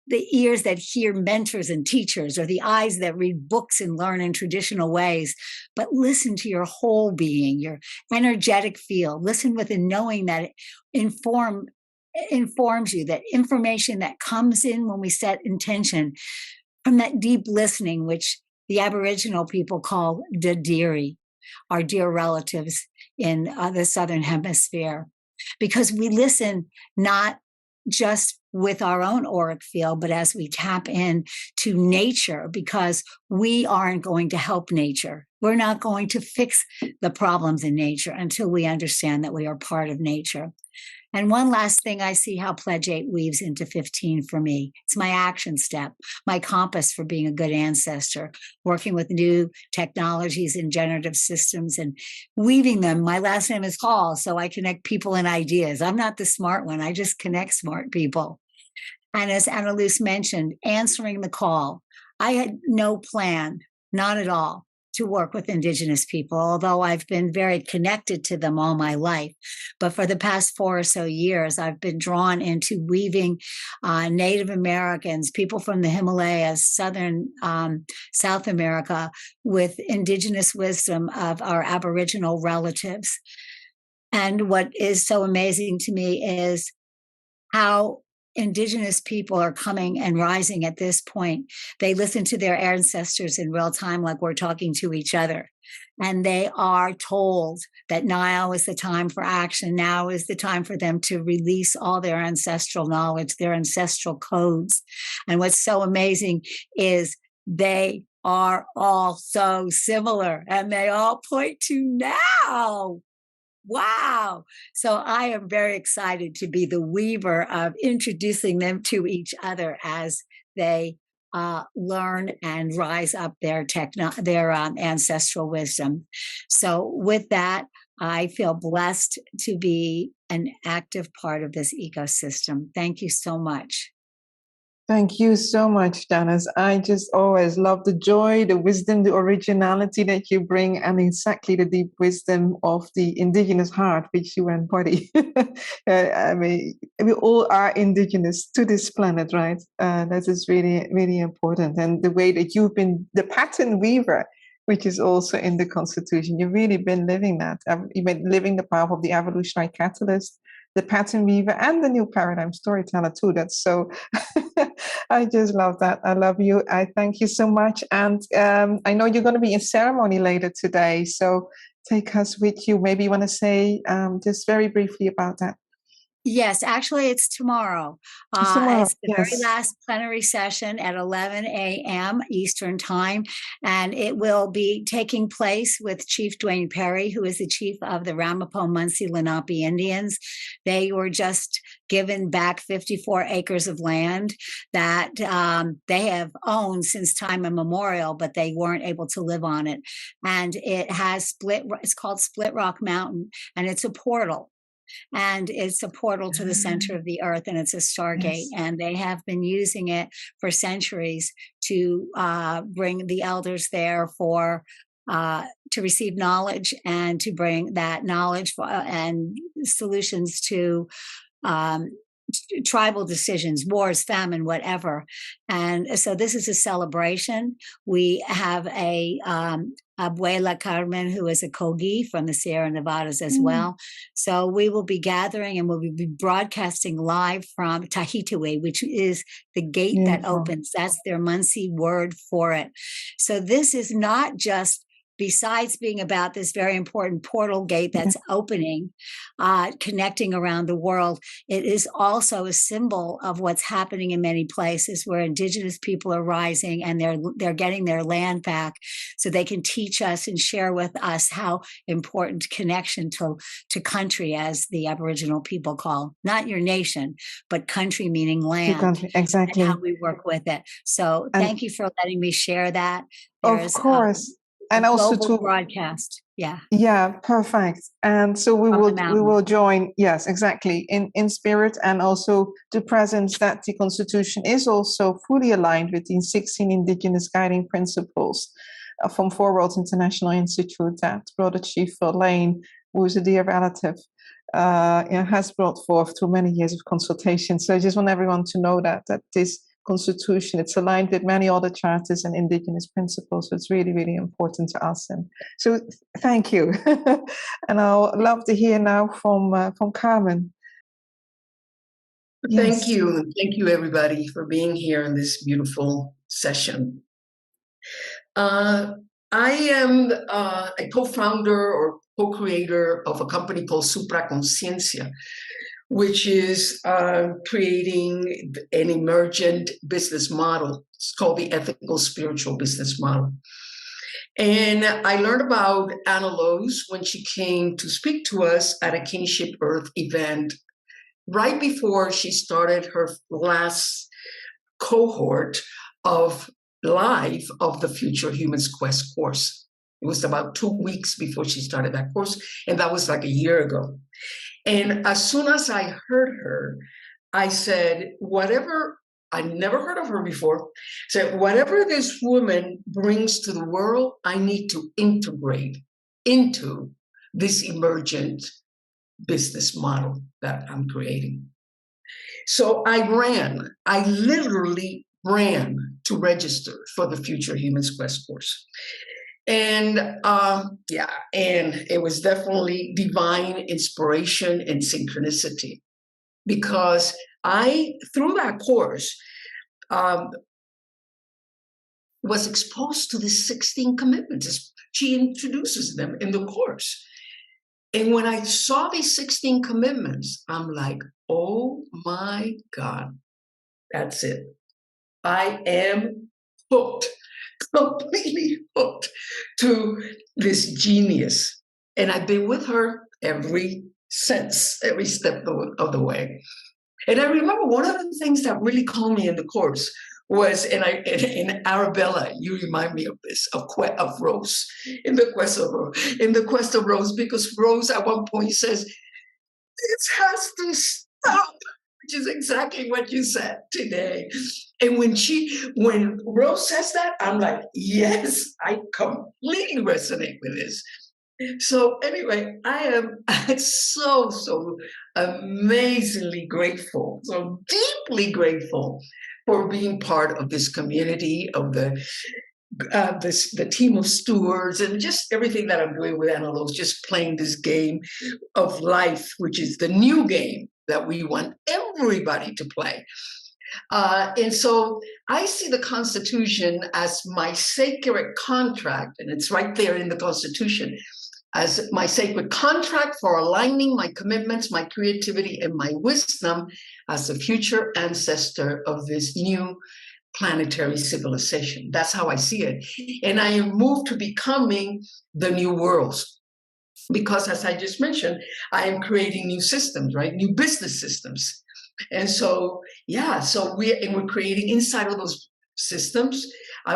the ears that hear mentors and teachers, or the eyes that read books and learn in traditional ways, but listen to your whole being, your energetic field. Listen with a knowing that it informs you, that information that comes in when we set intention from that deep listening, which the Aboriginal people call Dadiri, our dear relatives in the Southern Hemisphere. Because we listen not just with our own auric field, but as we tap in to nature, because we aren't going to help nature. We're not going to fix the problems in nature until we understand that we are part of nature. And one last thing, I see how Pledge 8 weaves into 15 for me. It's my action step, my compass for being a good ancestor, working with new technologies and generative systems and weaving them. My last name is Hall, so I connect people and ideas. I'm not the smart one. I just connect smart people. And as Anneloes mentioned, answering the call. I had no plan, not at all, to work with Indigenous people, although I've been very connected to them all my life. But for the past 4 or so years, I've been drawn into weaving Native Americans, people from the Himalayas, southern South America, with Indigenous wisdom of our Aboriginal relatives. And what is so amazing to me is how Indigenous people are coming and rising at this point. They listen to their ancestors in real time, like we're talking to each other. And they are told that now is the time for action. Now is the time for them to release all their ancestral knowledge, their ancestral codes. And what's so amazing is they are all so similar, and they all point to now. Wow. So I am very excited to be the weaver of introducing them to each other as they learn and rise up their ancestral wisdom. So with that, I feel blessed to be an active part of this ecosystem. Thank you so much. Thank you so much, Janice. I just always love the joy, the wisdom, the originality that you bring, and exactly the deep wisdom of the Indigenous heart which you embody. I mean, we all are Indigenous to this planet, right? That is really, really important. And the way that you've been the pattern weaver, which is also in the Constitution, you've really been living that. You've been living the path of the evolutionary catalyst, the pattern weaver, and the new paradigm storyteller too. That's so, I just love that. I love you. I thank you so much. And I know you're going to be in ceremony later today. So take us with you. Maybe you want to say just very briefly about that. Yes, actually, it's tomorrow. It's tomorrow. It's the very last plenary session at 11 a.m. Eastern Time, and it will be taking place with Chief Dwayne Perry, who is the chief of the Ramapo-Munsee Lenape Indians. They were just given back 54 acres of land that they have owned since time immemorial, but they weren't able to live on it. And it has it's called Split Rock Mountain, and it's a portal. And it's a portal to the center of the earth, and it's a stargate. Yes. And they have been using it for centuries to bring the elders there for to receive knowledge and to bring that knowledge and solutions to tribal decisions, wars, famine, whatever. And so this is a celebration. We have a Abuela Carmen, who is a Kogi from the Sierra Nevadas as well. So we will be gathering and we'll be broadcasting live from Tahitiwi, which is the gate that opens. That's their Munsee word for it. So this is not just, besides being about this very important portal gate that's opening, connecting around the world, it is also a symbol of what's happening in many places where indigenous people are rising and they're getting their land back so they can teach us and share with us how important connection to country, as the Aboriginal people call, not your nation, but country meaning land. Exactly. And how we work with it. So thank you for letting me share that. Of course. And also to broadcast. Yeah, perfect. And so we will join, yes, exactly, in spirit, and also the presence that the Constitution is also fully aligned with the 16 Indigenous guiding principles from Four Worlds International Institute that Brother Chief Lane, who is a dear relative, has brought forth through many years of consultation. So I just want everyone to know that this Constitution, it's aligned with many other charters and Indigenous principles. So it's really, really important to us. And so thank you. And I'll love to hear now from Carmen. Thank you. Thank you, everybody, for being here in this beautiful session. I am a co-founder or co-creator of a company called Supra Conciencia, which is creating an emergent business model. It's called the Ethical Spiritual Business Model. And I learned about Anneloes when she came to speak to us at a Kinship Earth event right before she started her last cohort of live of the Future Humans Quest course. It was about 2 weeks before she started that course, and that was like a year ago. And as soon as I heard her, I said, I never heard of her before, said, whatever this woman brings to the world, I need to integrate into this emergent business model that I'm creating. So I literally ran to register for the Future Humans Quest course. And and it was definitely divine inspiration and synchronicity, because through that course, was exposed to the 16 commitments. She introduces them in the course. And when I saw these 16 commitments, I'm like, oh my God, that's it. I am hooked. Completely hooked to this genius. And I've been with her every step of the way. And I remember one of the things that really called me in the course was, in Arabella, you remind me of this, of Rose, in the quest of Rose, because Rose at one point says, this has to stop, which is exactly what you said today. And when Rose says that, I'm like, yes, I completely resonate with this. So anyway, I am so amazingly grateful, so deeply grateful for being part of this community, of the team of stewards, and just everything that I'm doing with Anneloes, just playing this game of life, which is the new game that we want everybody to play. And so I see the Constitution as my sacred contract, and it's right there in the Constitution, as my sacred contract for aligning my commitments, my creativity, and my wisdom as the future ancestor of this new planetary civilization. That's how I see it. And I am moved to becoming the new worlds. Because as I just mentioned, I am creating new systems, right? New business systems. And so, we're creating inside of those systems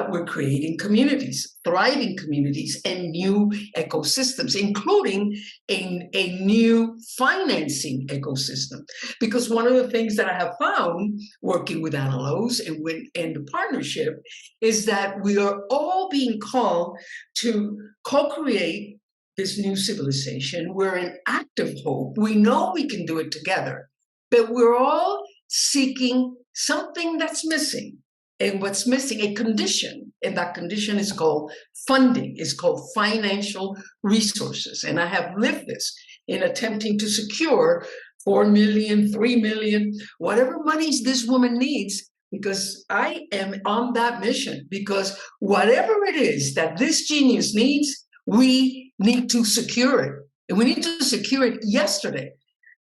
we're creating communities, thriving communities, and new ecosystems, including a new financing ecosystem. Because one of the things that I have found working with Anneloes and the partnership is that we are all being called to co-create this new civilization. We're in active hope. We know we can do it together, but we're all seeking something that's missing. And what's missing, a condition, and that condition is called funding, is called financial resources. And I have lived this in attempting to secure 4 million, 3 million, whatever monies this woman needs, because I am on that mission, because whatever it is that this genius needs, we need to secure it. And we need to secure it yesterday.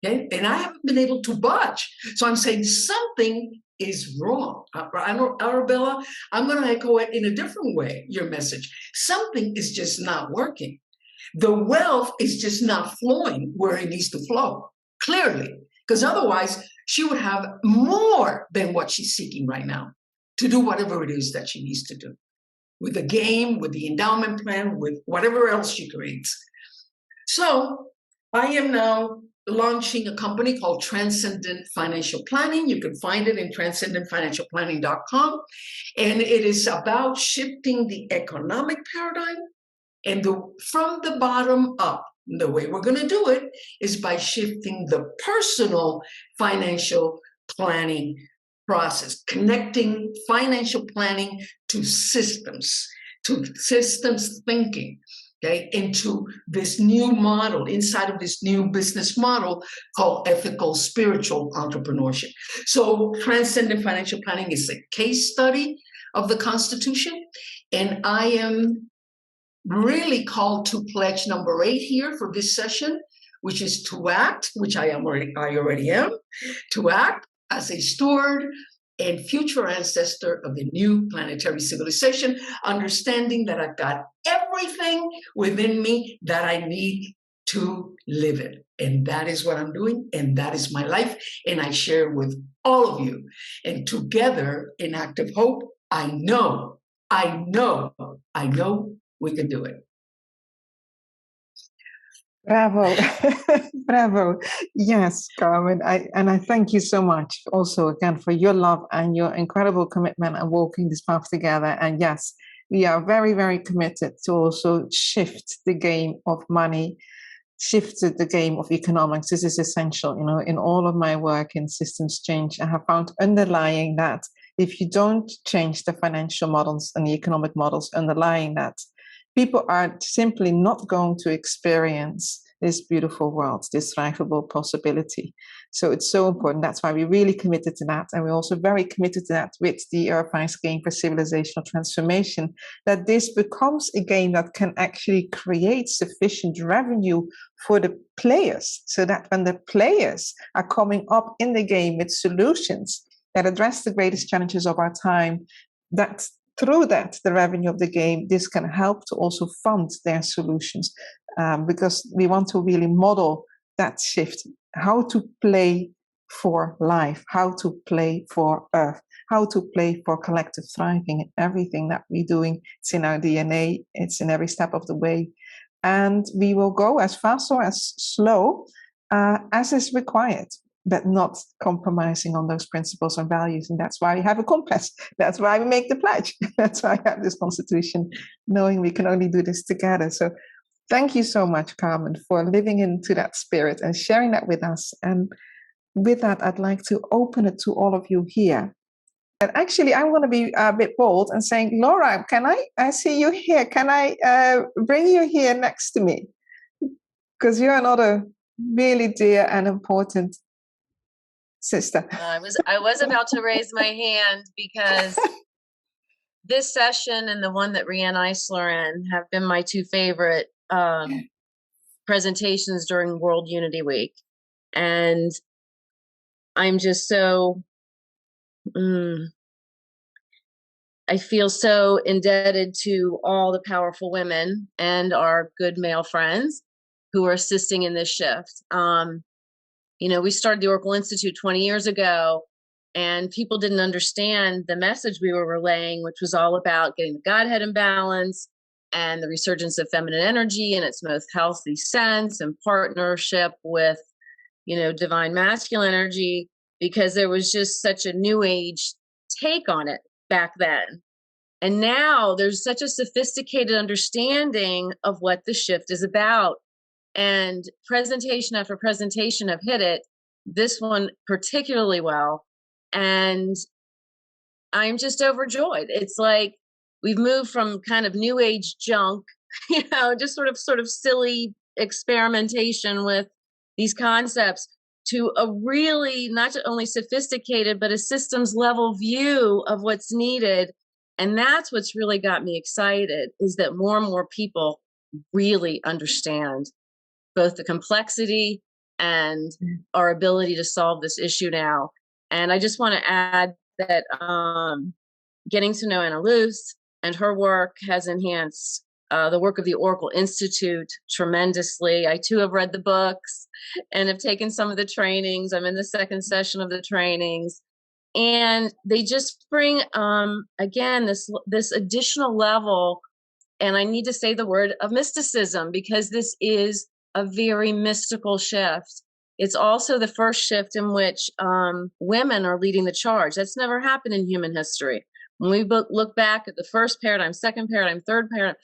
Okay? And I haven't been able to budge. So I'm saying something is wrong. Arabella, I'm going to echo it in a different way, your message. Something is just not working. The wealth is just not flowing where it needs to flow, clearly, because otherwise she would have more than what she's seeking right now to do whatever it is that she needs to do with the game, with the endowment plan, with whatever else she creates. So I am now launching a company called Transcendent Financial Planning. You can find it in transcendentfinancialplanning.com. And it is about shifting the economic paradigm and from the bottom up. The way we're going to do it is by shifting the personal financial planning process, connecting financial planning to systems thinking. Okay, into this new model, inside of this new business model called ethical spiritual entrepreneurship. So Transcendent Financial Planning is a case study of the Constitution, and I am really called to pledge number 8 here for this session, which is to act, which I already am, to act as a steward and future ancestor of the new planetary civilization, understanding that I've got everything within me that I need to live it. And that is what I'm doing, and that is my life, and I share with all of you. And together, in active hope, I know we can do it. Bravo. Bravo. Yes, Carmen. I thank you so much also again for your love and your incredible commitment and walking this path together. And yes, we are very, very committed to also shift the game of money, shift the game of economics. This is essential. You know, in all of my work in systems change, I have found underlying that if you don't change the financial models and the economic models underlying that, people are simply not going to experience this beautiful world, this thrivable possibility. So it's so important. That's why we really committed to that. And we're also very committed to that with the EARTHwise Game for Civilizational Transformation, that this becomes a game that can actually create sufficient revenue for the players, so that when the players are coming up in the game with solutions that address the greatest challenges of our time, that through that, the revenue of the game, this can help to also fund their solutions, because we want to really model that shift, how to play for life, how to play for Earth, how to play for collective thriving in everything that we're doing. It's in our DNA, it's in every step of the way. And we will go as fast or as slow as is required, but not compromising on those principles and values. And that's why we have a compass. That's why we make the pledge. That's why I have this Constitution, knowing we can only do this together. So thank you so much, Carmen, for living into that spirit and sharing that with us. And with that, I'd like to open it to all of you here. And actually, I'm going to be a bit bold and saying, Laura, can I see you here? Can I bring you here next to me? Because you're another really dear and important sister. I was about to raise my hand because this session and the one that Rianne Eisler in have been my two favorite presentations during World Unity Week. And I'm just so, I feel so indebted to all the powerful women and our good male friends who are assisting in this shift. You know, we started the Oracle Institute 20 years ago And people didn't understand the message we were relaying, which was all about getting the Godhead in balance and the resurgence of feminine energy in its most healthy sense and partnership with, divine masculine energy, because there was just such a new age take on it back then. And now there's such a sophisticated understanding of what the shift is about. And presentation after presentation have hit it, this one particularly well. And I'm just overjoyed. It's like we've moved from kind of new age junk, just sort of silly experimentation with these concepts, to a really not only sophisticated, but a systems level view of what's needed. And that's what's really got me excited, is that more and more people really understand both the complexity and our ability to solve this issue now. And I just want to add that getting to know Anneloes and her work has enhanced the work of the Oracle Institute tremendously. I too have read the books and have taken some of the trainings. I'm in the second session of the trainings. And they just bring, again, this additional level, and I need to say the word of mysticism, because this is a very mystical shift. It's also the first shift in which women are leading the charge. That's never happened in human history. When we look back at the first paradigm, second paradigm, third paradigm,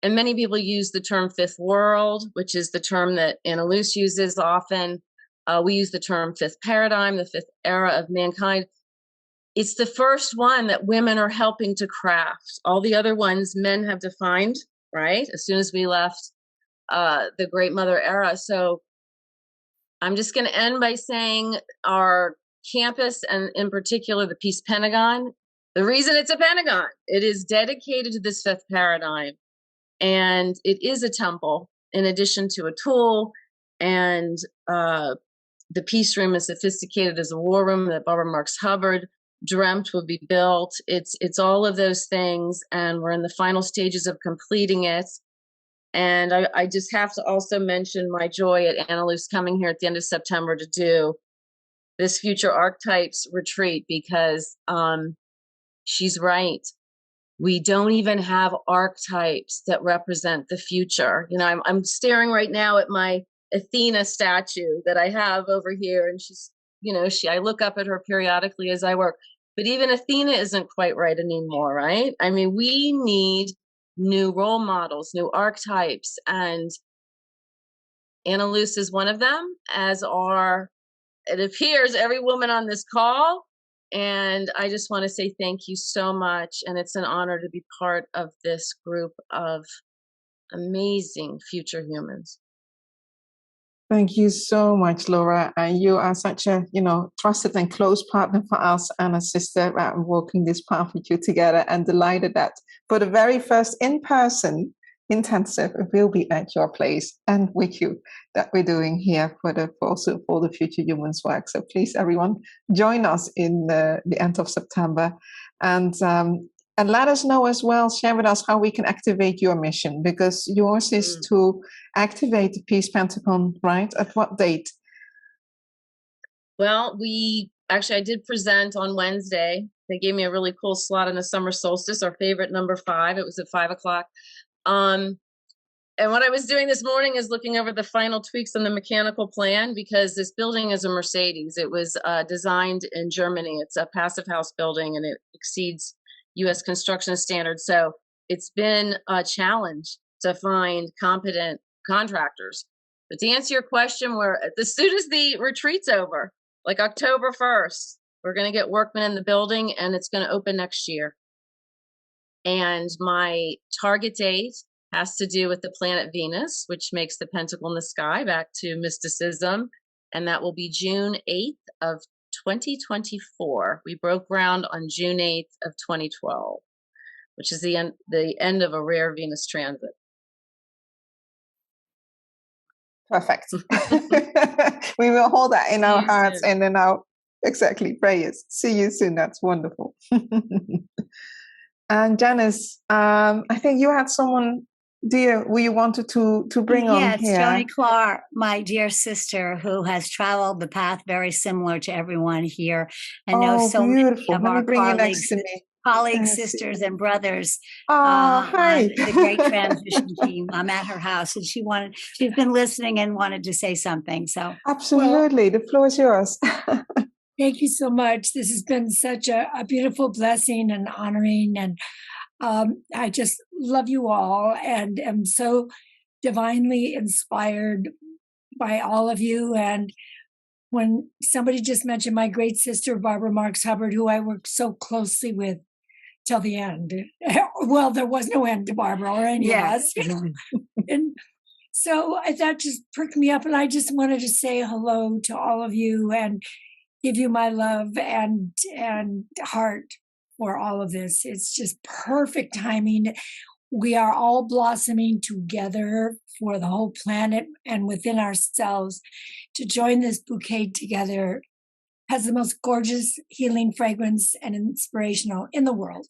and many people use the term fifth world, which is the term that Anneloes uses often. We use the term fifth paradigm, the fifth era of mankind. It's the first one that women are helping to craft. All the other ones men have defined, right? As soon as we left the Great Mother era. So I'm just going to end by saying our campus, and in particular the Peace Pentagon, the reason it's a Pentagon, it is dedicated to this fifth paradigm. And it is a temple in addition to a tool. And the Peace Room is sophisticated as a war room that Barbara Marx Hubbard dreamt would be built. It's all of those things. And we're in the final stages of completing it. And I just have to also mention my joy at Anneloes coming here at the end of September to do this Future Archetypes retreat, because she's right. We don't even have archetypes that represent the future. I'm staring right now at my Athena statue that I have over here, and she's, I look up at her periodically as I work. But even Athena isn't quite right anymore, right? I mean, we need new role models, new archetypes, and Anneloes is one of them, as are, it appears, every woman on this call. And I just want to say thank you so much. And it's an honor to be part of this group of amazing future humans. Thank you so much, Laura. And you are such a, trusted and close partner for us and a sister walking this path with you together, and delighted that for the very first in-person intensive, it will be at your place and with you that we're doing here for the Future Humans work. So please, everyone, join us in the end of September, and let us know as well, share with us how we can activate your mission, because yours is to activate the Peace Pentagon, right? At what date? Well, I did present on Wednesday. They gave me a really cool slot in the summer solstice, our favorite number 5. It was at 5:00. And what I was doing this morning is looking over the final tweaks on the mechanical plan, because this building is a Mercedes. It was designed in Germany. It's a passive house building, and it exceeds U.S. construction standards. So it's been a challenge to find competent contractors. But to answer your question, as soon as the retreat's over, like October 1st, we're going to get workmen in the building, and it's going to open next year. And my target date has to do with the planet Venus, which makes the pentacle in the sky back to mysticism. And that will be June 8th of 2024. We broke ground on June 8th of 2012, which is the end of a rare Venus transit. Perfect. We will hold that in our hearts and in our prayers. See you soon. That's wonderful. And Janice, I think you had someone dear, we wanted to bring on Yes, here. Joni Clark, my dear sister, who has traveled the path very similar to everyone here, and knows so beautiful. many of Let me our bring you next to me. colleagues, sisters, and brothers. Hi. The Great Transition Team. I'm at her house, and she's been listening and wanted to say something. So absolutely, the floor is yours. Thank you so much. This has been such a beautiful blessing and honoring, and I just love you all, and am so divinely inspired by all of you. And when somebody just mentioned my great sister, Barbara Marx Hubbard, who I worked so closely with till the end. Well, there was no end to Barbara or any of us. And so that just pricked me up, and I just wanted to say hello to all of you and give you my love and heart for all of this. It's just perfect timing. We are all blossoming together for the whole planet and within ourselves. To join this bouquet together has the most gorgeous healing fragrance and inspirational in the world.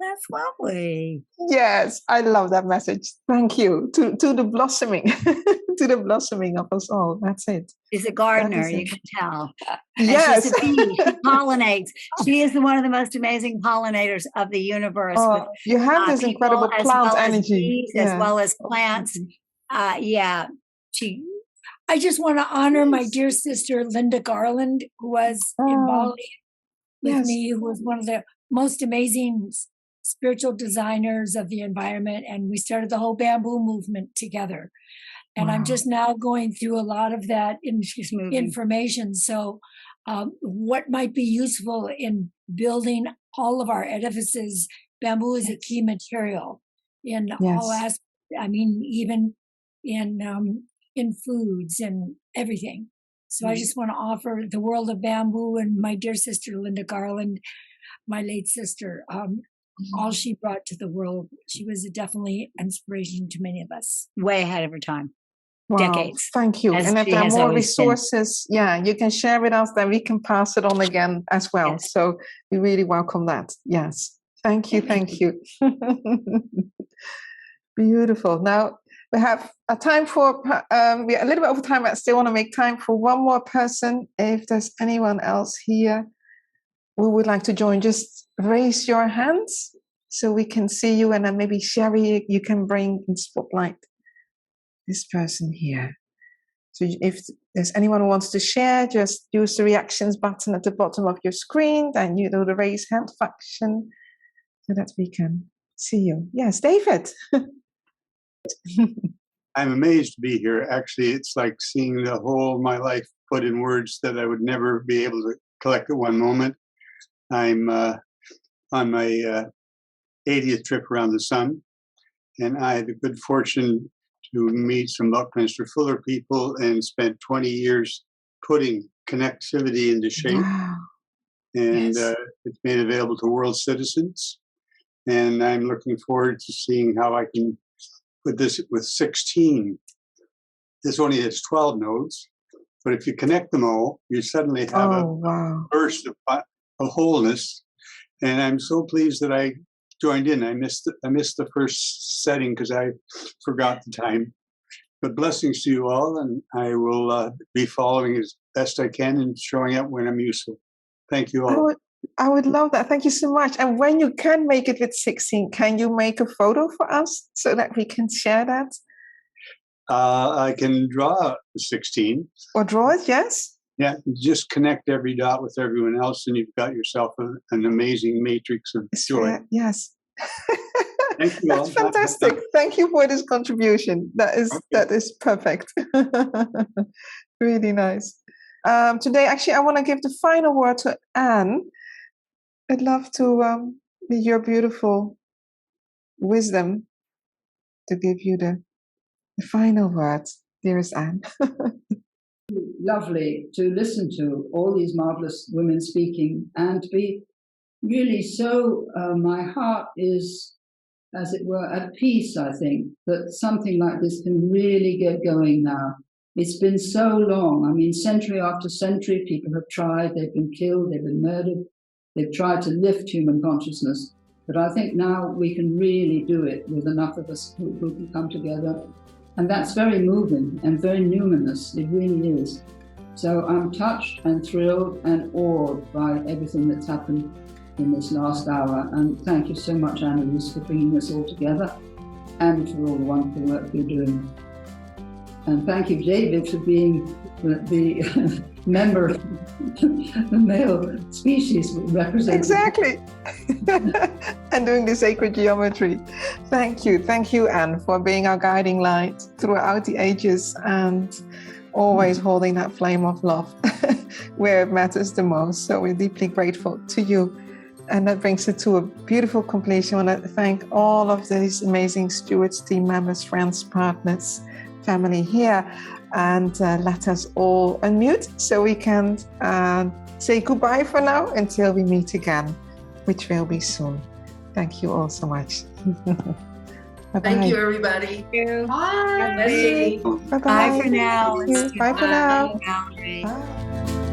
That's lovely. Yes, I love that message. Thank you. To the blossoming, to the blossoming of us all. That's it. She's a gardener, you can tell. Yes. She's a bee. She pollinates. She is one of the most amazing pollinators of the universe. Oh, you have this incredible plant energy. As well as plants. I just want to honor my dear sister, Linda Garland, who was in Bali with me, who was one of the most amazing spiritual designers of the environment, and we started the whole bamboo movement together. And I'm just now going through a lot of that information. So what might be useful in building all of our edifices? Bamboo is a key material in all aspects. I mean, even in foods and everything. So I just want to offer the world of bamboo and my dear sister, Linda Garland, my late sister, all she brought to the world. She was definitely inspiration to many of us. Way ahead of her time. Wow, decades. Thank you. And if there are more resources, you can share with us, then we can pass it on again as well. Yes. So we really welcome that. Yes. Thank you. Thank you. Beautiful. Now we have a time for, we're a little bit over time, but I still want to make time for one more person. If there's anyone else here who would like to join, just raise your hands so we can see you. And then maybe Sheri, you can bring in spotlight this person here. So if there's anyone who wants to share, just use the reactions button at the bottom of your screen, then you do the raise hand function so that we can see you. Yes, David. I'm amazed to be here. Actually, it's like seeing the whole of my life put in words that I would never be able to collect at one moment. I'm on my 80th trip around the sun, and I had the good fortune to meet some Buckminster Fuller people and spent 20 years putting connectivity into shape. Wow. And it's made available to world citizens. And I'm looking forward to seeing how I can put this with 16. This only has 12 nodes, but if you connect them all, you suddenly have a burst of wholeness. And I'm so pleased that I joined in. I missed the first setting because I forgot the time. But blessings to you all, and I will be following as best I can and showing up when I'm useful. Thank you all. I would love that. Thank you so much. And when you can make it with 16, can you make a photo for us so that we can share that? I can draw 16. Or draw it, yes. Yeah, just connect every dot with everyone else, and you've got yourself an amazing matrix of joy. Yes. Thank you all. That's fantastic. Thank you for this contribution. That is perfect. Really nice. Today, actually, I want to give the final word to Anne. I'd love to, with your beautiful wisdom, to give you the final words. Dearest Anne. Lovely to listen to all these marvelous women speaking and to be really so, my heart is, as it were, at peace, I think, that something like this can really get going now. It's been so long. I mean, century after century, people have tried, they've been killed, they've been murdered, they've tried to lift human consciousness. But I think now we can really do it with enough of us who can come together. And that's very moving and very numinous. It really is. So I'm touched and thrilled and awed by everything that's happened in this last hour. And thank you so much, Anneloes, for bringing us all together and for all the wonderful work you're doing. And thank you, David, for being the member of the male species representative. Exactly. And doing the sacred geometry. Thank you. Thank you, Anne, for being our guiding light throughout the ages and always holding that flame of love where it matters the most. So we're deeply grateful to you. And that brings it to a beautiful completion. I want to thank all of these amazing Stewards team members, friends, partners, family here. And let us all unmute so we can say goodbye for now until we meet again, which will be soon. Thank you all so much. Bye-bye. Thank you, everybody. Thank you. Bye. Bye-bye. Bye for now. Bye for now. Bye. Bye.